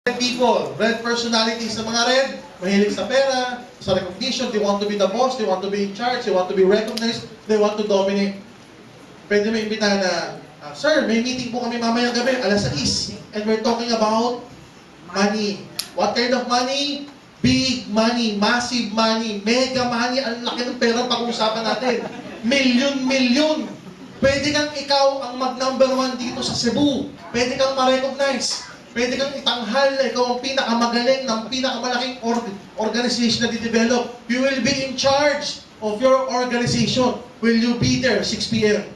Red people, red personalities sa mga red, mahilig sa pera, sa recognition, they want to be the boss, they want to be in charge, they want to be recognized, they want to dominate. Pwede mo imbitahan na, Sir, may meeting po kami mamayang gabi, alas 6, and we're talking about money. What kind of money? Big money, massive money, mega money, ang laki ng pera pag-uusapan natin. Milyon. Pwede kang ikaw ang mag-number 1 dito sa Cebu. Pwede kang ma-recognize. Pwede kang itanghal na ikaw ang pinakamagaling ng pinakamalaking organization na di-develop. You will be in charge of your organization. Will you be there 6 p.m.?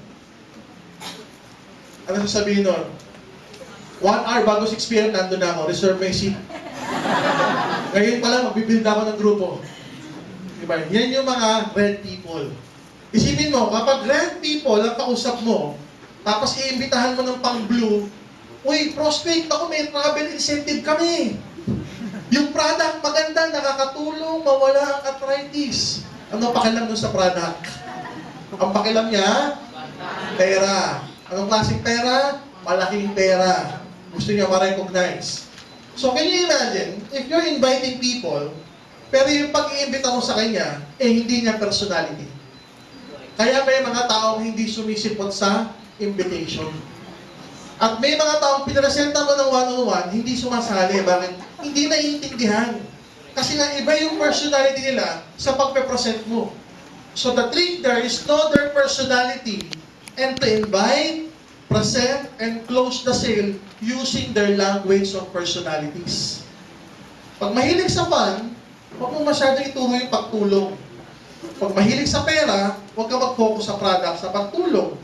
Ano sasabihin nun? 1 hour bago 6 p.m. nandun na ako. Reserve my seat. Ngayon pala, magbibuild ako ng grupo. Diba? Yan yung mga red people. Isipin mo, kapag red people ang kausap mo, tapos iimbitahan mo ng pang-blue, uy, prospect ako, may travel incentive kami. Yung product maganda, nakakatulong, mawala ang arthritis. Ano pakialam dun sa product? Ang pakialam niya, pera. Anong klaseng pera? Malaking pera. Gusto niya ma-recognize. So, can you imagine, if you're inviting people, pero yung pag-iimbita mo sa kanya, hindi niya personality. Kaya may mga taong hindi sumisipot sa invitation. At may mga taong pinresenta mo ng one-on-one, hindi sumasali. Bakit? Hindi naiintindihan. Kasi nga iba yung personality nila sa pagpe-present mo. So the trick there is know their personality and to invite, present, and close the sale using their language of personalities. Pag mahilig sa fun, huwag mo masyadong ituro yung pagtulong. Pag mahilig sa pera, huwag ka mag-focus sa product, sa pagtulong.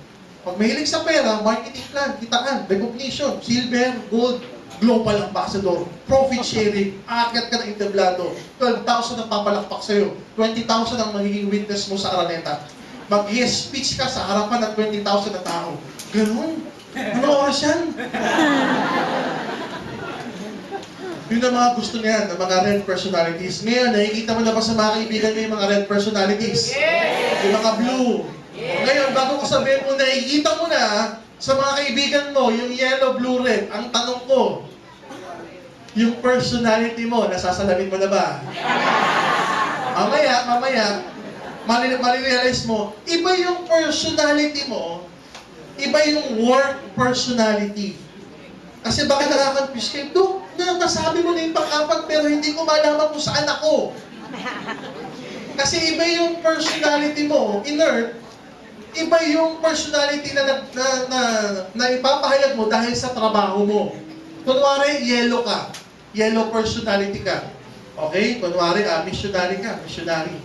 Pag mahilig sa pera, marketing plan, kitaan, recognition, silver, gold, global ambassador, profit sharing, aakyat ka ng entablado, 12,000 ang papalakpak sa'yo, 20,000 ang magiging witness mo sa Araneta. Mag-yes speech ka sa harapan ng 20,000 na tao. Ganun. Ano oras yan? Yun ang mga gusto niyan, ng mga red personalities. Ngayon, nakikita mo na ba sa mga kaibigan mo yung mga red personalities? Yes! Yung mga blue. Yes! Ngayon, bago ko sabihin mo, nakikita mo na sa mga kaibigan mo, yung yellow, blue, red. Ang tanong ko, yung personality mo, nasasalamin mo na ba? Mamaya, marirealize mo, iba yung personality mo, iba yung work personality. Kasi bakit nakaka-confuse kayo? Dok, nasabi mo na yung pang-apat pero hindi ko malaman kung saan ako. Kasi iba yung personality mo, inert, iba yung personality na ipapahayag mo dahil sa trabaho mo. Kunwari, yellow ka. Yellow personality ka. Okay? Kunwari, missionary ka. Missionary.